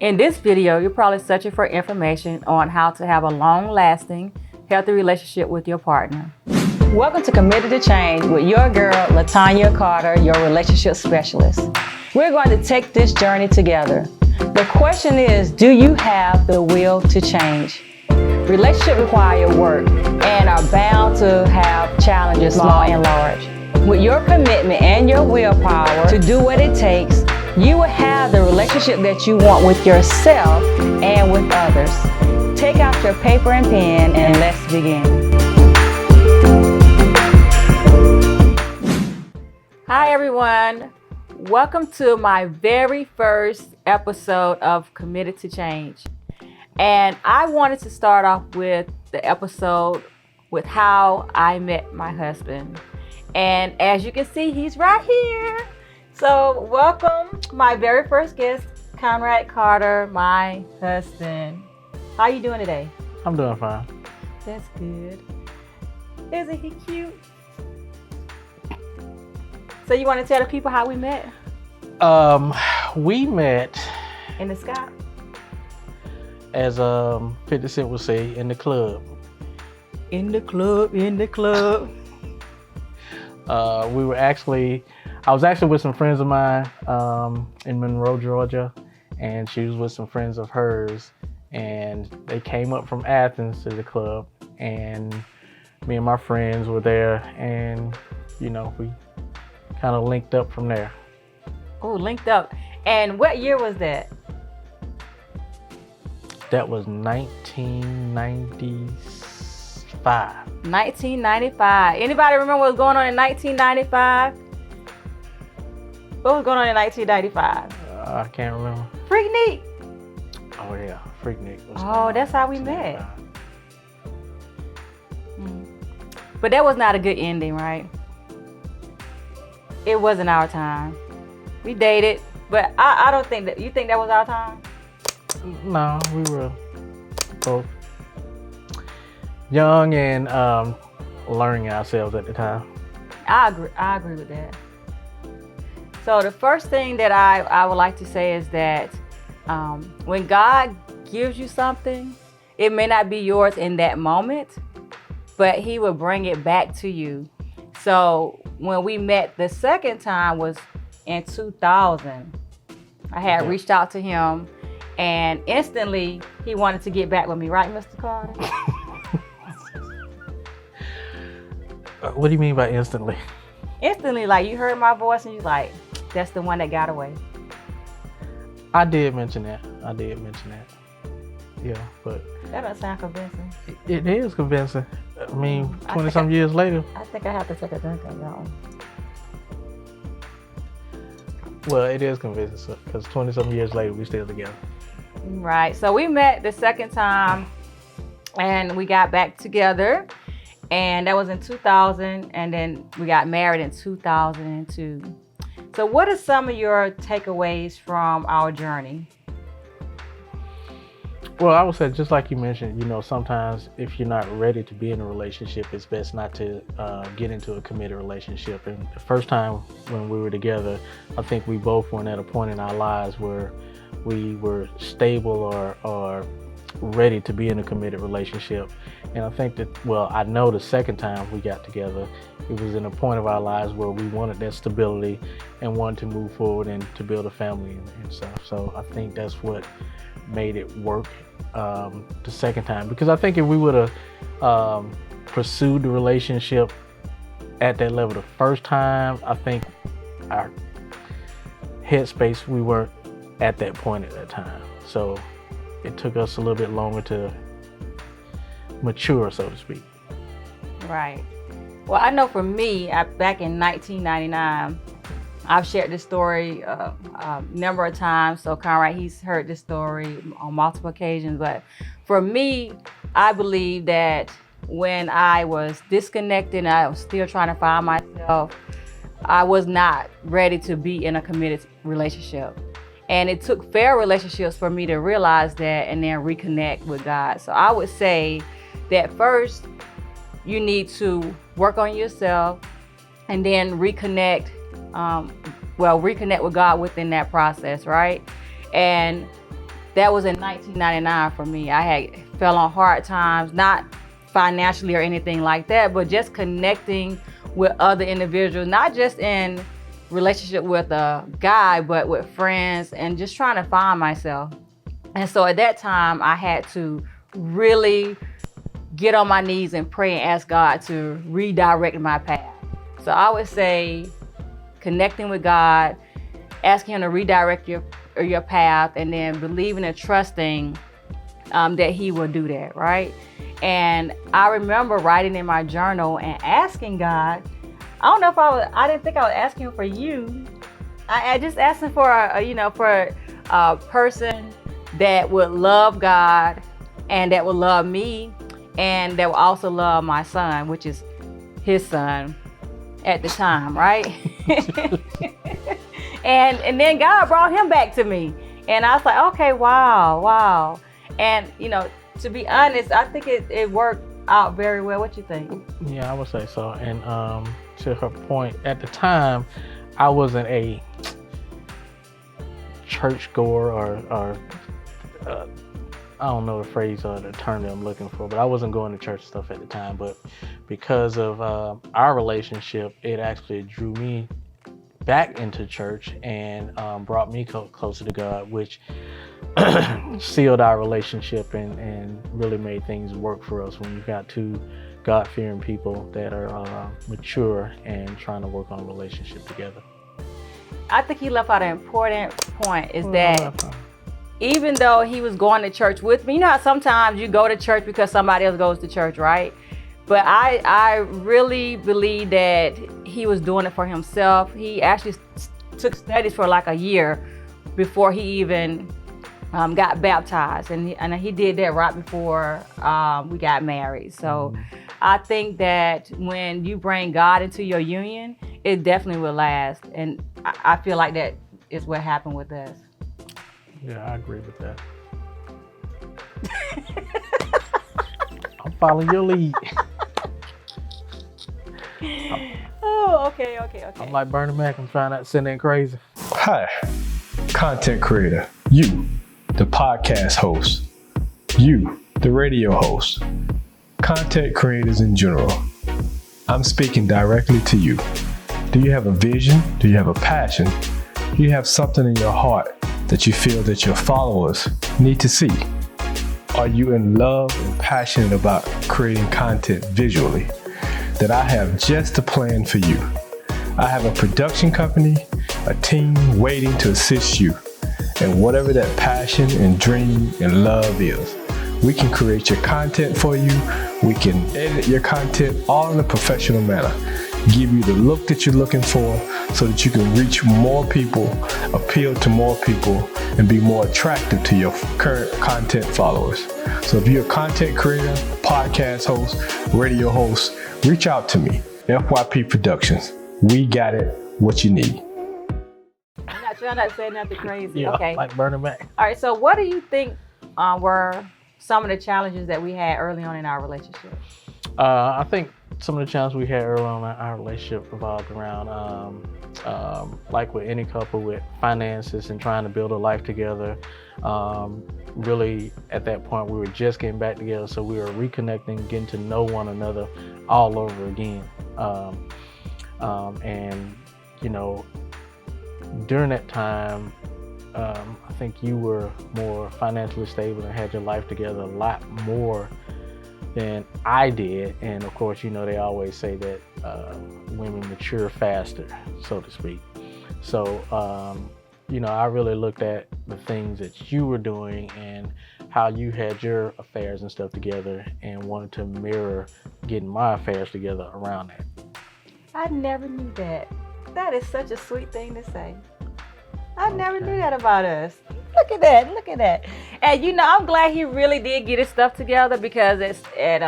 In this video, you're probably searching for information on how to have a long-lasting, healthy relationship with your partner. Welcome to Committed to Change with your girl, LaTanya Carter, your relationship specialist. We're going to take this journey together. The question is, do you have the will to change? Relationships require work and are bound to have challenges, small and large. With your commitment and your willpower to do what it takes, you will have the relationship that you want with yourself and with others. Take out your paper and pen and let's begin. Hi everyone. Welcome to my very first episode of Committed to Change. And I wanted to start off with the episode with how I met my husband. And as you can see, he's right here. So welcome my very first guest, Conrad Carter, my husband. How you doing today? I'm doing fine. That's good. Isn't he cute? So you want to tell the people how we met? We met In the sky? as 50 Cent would say, in the club. In the club, in the club. I was actually with some friends of mine in Monroe, Georgia, and she was with some friends of hers, and they came up from Athens to the club, and me and my friends were there, and we kind of linked up from there. Oh, linked up. And what year was that? That was 1995. 1995. Anybody remember what was going on in 1995? What was going on in 1995? I can't remember. Freaknik. Oh yeah, Freaknik. Oh, that's how we met. But that was not a good ending, right? It wasn't our time. We dated, but I don't think that. You think that was our time? No, we were both young and learning ourselves at the time. I agree with that. So the first thing that I would like to say is that when God gives you something, it may not be yours in that moment, but He will bring it back to you. So when we met the second time was in 2000. I had reached out to him, and instantly he wanted to get back with me, right, Mr. Carter? What do you mean by instantly? Instantly, like you heard my voice and you like, that's the one that got away. I did mention that. Yeah, but That doesn't sound convincing. it is convincing. I mean, 20-some years later. I think I have to take a drink of that one. Well, it is convincing because 20-some years later, we still together. Right. So we met the second time and we got back together, and that was in 2000, and then we got married in 2002. So what are some of your takeaways from our journey? Well, I would say, just like you mentioned, sometimes if you're not ready to be in a relationship, it's best not to get into a committed relationship. And the first time when we were together, I think we both were at a point in our lives where we were stable or ready to be in a committed relationship. And I think I know the second time we got together, it was in a point of our lives where we wanted that stability and wanted to move forward and to build a family and stuff. So I think that's what made it work the second time, because I think if we would have pursued the relationship at that level the first time, I think our headspace, we weren't at that point at that time. So it took us a little bit longer to mature, so to speak. Right. Well, I know for me, back in 1999, I've shared this story a number of times. So Conrad, he's heard this story on multiple occasions. But for me, I believe that when I was disconnected and I was still trying to find myself, I was not ready to be in a committed relationship. And it took fair relationships for me to realize that and then reconnect with God. So I would say that first, you need to work on yourself and then reconnect with God within that process, right? And that was in 1999 for me. I had fell on hard times, not financially or anything like that, but just connecting with other individuals, not just in relationship with a guy, but with friends, and just trying to find myself. And so at that time, I had to really get on my knees and pray and ask God to redirect my path. So I would say connecting with God, asking Him to redirect your path, and then believing and trusting that He will do that, right? And I remember writing in my journal and asking God, I don't know if I didn't think I was asking for you. I just asking for a person that would love God and that would love me and that would also love my son, which is his son at the time, right? and then God brought him back to me. And I was like, okay, wow. And to be honest, I think it worked out very well. What you think? Yeah, I would say so. And to her point, at the time, I wasn't a churchgoer or I don't know the phrase or the term that I'm looking for, but I wasn't going to church stuff at the time. But because of our relationship, it actually drew me back into church and brought me closer to God, which sealed our relationship and really made things work for us when you got two God-fearing people that are mature and trying to work on a relationship together. I think he left out an important point is that even though he was going to church with me, you know how sometimes you go to church because somebody else goes to church, right? But I really believe that he was doing it for himself. He actually took studies for like a year before he even got baptized. And he did that right before we got married. So I think that when you bring God into your union, it definitely will last. And I feel like that is what happened with us. Yeah, I agree with that. I'm following your lead. Oh, okay. I'm like Bernie Mac. I'm trying not to send in crazy. Hi, content creator. You, the podcast host. You, the radio host. Content creators in general. I'm speaking directly to you. Do you have a vision? Do you have a passion? Do you have something in your heart that you feel that your followers need to see? Are you in love and passionate about creating content visually? That I have just a plan for you. I have a production company, a team waiting to assist you. And whatever that passion and dream and love is, we can create your content for you. We can edit your content all in a professional manner. Give you the look that you're looking for so that you can reach more people, appeal to more people, and be more attractive to your current content followers. So if you're a content creator, podcast host, radio host, reach out to me, FYP Productions. We got it, what you need. I'm not trying not to say nothing crazy. Yeah, okay. like Bernie Mac. All right, so what do you think were some of the challenges that we had early on in our relationship? I think some of the challenges we had early on in our relationship revolved around, like with any couple, with finances and trying to build a life together. Really, at that point, we were just getting back together, so we were reconnecting, getting to know one another all over again. And, during that time, I think you were more financially stable and had your life together a lot more than I did. And of course, they always say that women mature faster, so to speak. So, I really looked at the things that you were doing and how you had your affairs and stuff together and wanted to mirror getting my affairs together around that. I never knew that. That is such a sweet thing to say. I never knew that about us. Look at that. And I'm glad he really did get his stuff together, because it's at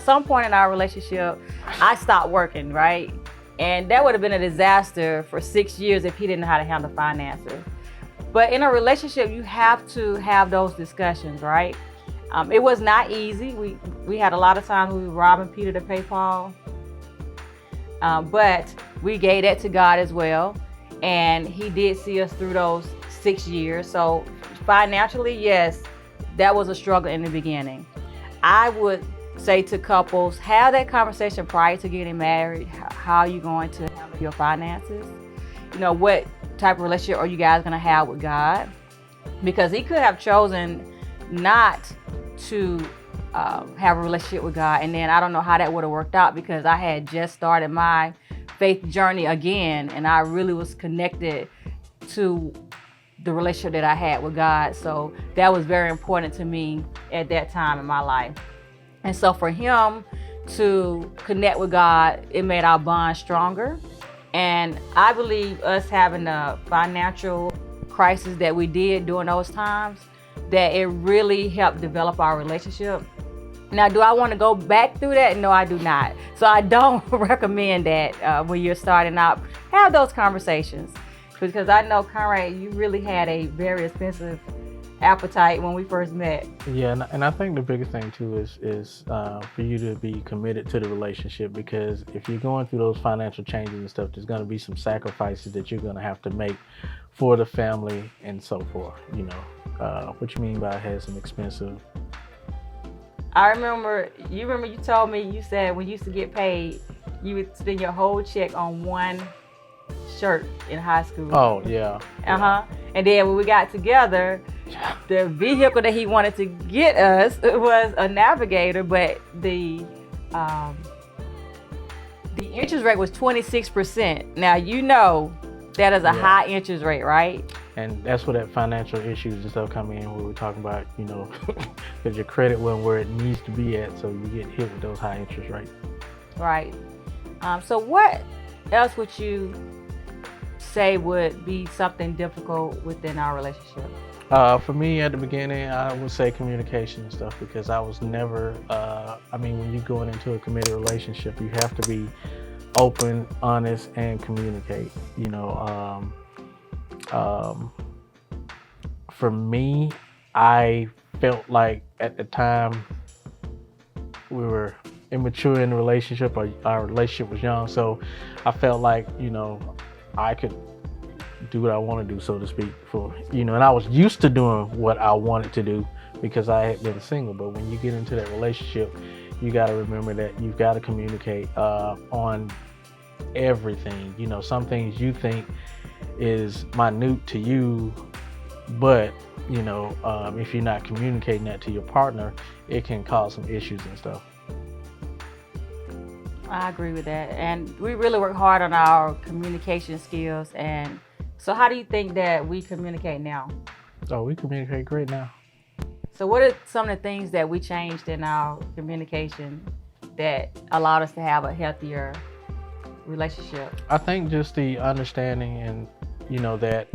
some point in our relationship, I stopped working, right? And that would have been a disaster for 6 years if he didn't know how to handle finances. But in a relationship, you have to have those discussions, right? It was not easy. We had a lot of times we were robbing Peter to pay Paul. But we gave that to God as well. And he did see us through those 6 years. So financially, yes, that was a struggle in the beginning. I would say to couples, have that conversation prior to getting married. How are you going to handle your finances? What type of relationship are you guys going to have with God? Because he could have chosen not to have a relationship with God. And then I don't know how that would have worked out, because I had just started my faith journey again, and I really was connected to the relationship that I had with God. So that was very important to me at that time in my life. And so for him to connect with God, it made our bond stronger. And I believe us having the financial crisis that we did during those times, that it really helped develop our relationship. Now, do I want to go back through that? No, I do not. So I don't recommend that when you're starting out. Have those conversations, because I know, Conrad, you really had a very expensive appetite when we first met. Yeah, and I think the biggest thing too is for you to be committed to the relationship, because if you're going through those financial changes and stuff, there's going to be some sacrifices that you're going to have to make for the family and so forth. What you mean by had some expensive? I remember you told me, you said when you used to get paid, you would spend your whole check on one shirt in high school. Oh, yeah. And then when we got together, the vehicle that he wanted to get us was a Navigator, but the interest rate was 26%. Now, that is a high interest rate, right? And that's where that financial issues and stuff come in, where we're talking about, because your credit wasn't where it needs to be at, so you get hit with those high interest rates. Right. So what else would you say would be something difficult within our relationship? For me, at the beginning, I would say communication and stuff, because I was never, when you're going into a committed relationship, you have to be open, honest, and communicate. For me, I felt like at the time we were immature in the relationship, or our relationship was young, so I felt like, I could do what I want to do, so to speak, and I was used to doing what I wanted to do because I had been single. But when you get into that relationship, you got to remember that you've got to communicate on everything. Some things you think is minute to you, but if you're not communicating that to your partner, it can cause some issues and stuff. I agree with that. And we really work hard on our communication skills. And so how do you think that we communicate now? Oh, we communicate great now. So what are some of the things that we changed in our communication that allowed us to have a healthier relationship? I think just the understanding, and that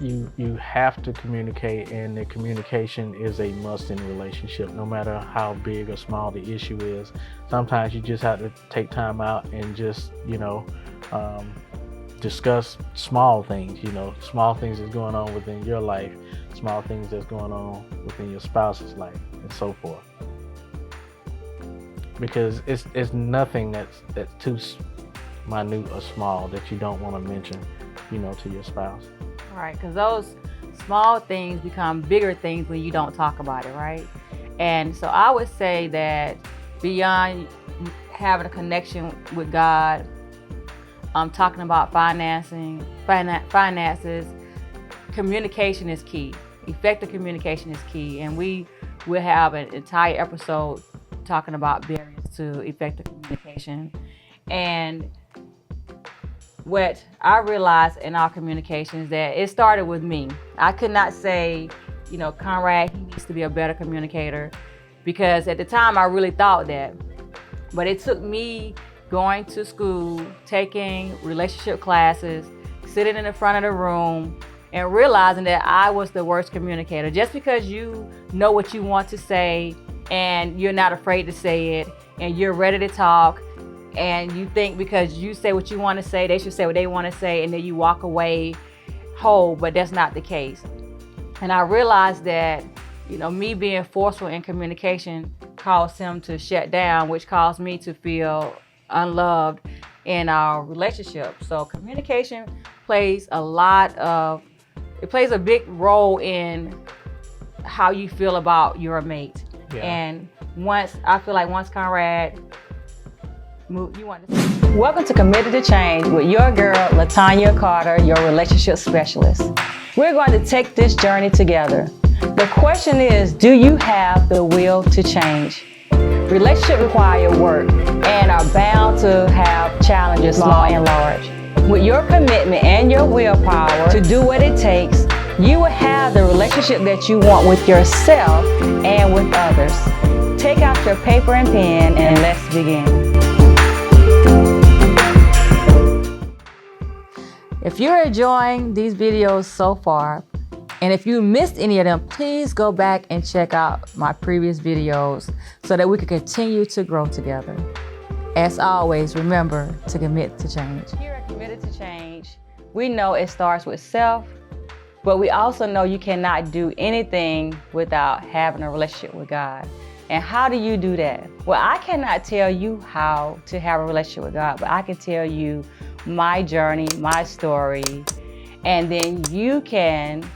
you have to communicate, and the communication is a must in a relationship, no matter how big or small the issue is. Sometimes you just have to take time out and just discuss small things, small things that's going on within your life, small things that's going on within your spouse's life, and so forth. Because it's nothing that's too minute or small that you don't want to mention, to your spouse. Right, because those small things become bigger things when you don't talk about it, right? And so I would say that beyond having a connection with God, talking about finances, communication is key. Effective communication is key. And we will have an entire episode talking about barriers to effective communication. And what I realized in our communication is that it started with me. I could not say, Conrad, he needs to be a better communicator, because at the time I really thought that. But it took me going to school, taking relationship classes, sitting in the front of the room, and realizing that I was the worst communicator. Just because you know what you want to say and you're not afraid to say it, and you're ready to talk, and you think because you say what you want to say, they should say what they want to say, and then you walk away whole, but that's not the case. And I realized that, me being forceful in communication caused him to shut down, which caused me to feel unloved in our relationship. So communication plays a lot of it plays a big role in how you feel about your mate. Yeah. And once Conrad, you want to. Welcome to Committed to Change with your girl, Latanya Carter, your relationship specialist. We're going to take this journey together. The question is, do you have the will to change? Relationships require work and are bound to have challenges, small and large. With your commitment and your willpower to do what it takes, you will have the relationship that you want with yourself and with others. Take out your paper and pen and let's begin. If you're enjoying these videos so far, and if you missed any of them, please go back and check out my previous videos so that we can continue to grow together. As always, remember to commit to change. Here at Committed to Change, we know it starts with self, but we also know you cannot do anything without having a relationship with God. And how do you do that? Well, I cannot tell you how to have a relationship with God, but I can tell you my journey, my story, and then you can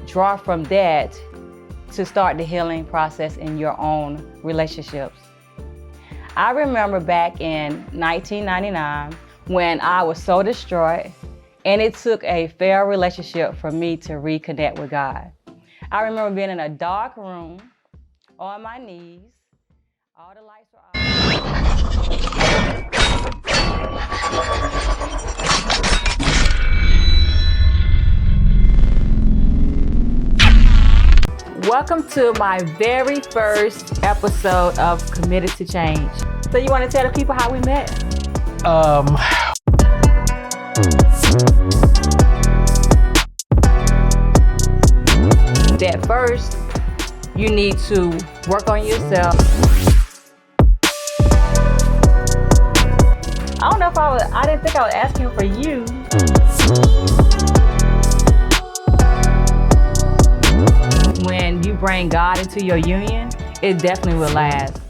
draw from that to start the healing process in your own relationships. I remember back in 1999 when I was so distraught, and it took a failed relationship for me to reconnect with God. I remember being in a dark room, on my knees, all the lights were off. Welcome to my very first episode of Committed to Change. So you want to tell the people how we met? At first, you need to work on yourself. I don't know if I didn't think I was asking for you. When you bring God into your union, it definitely will last.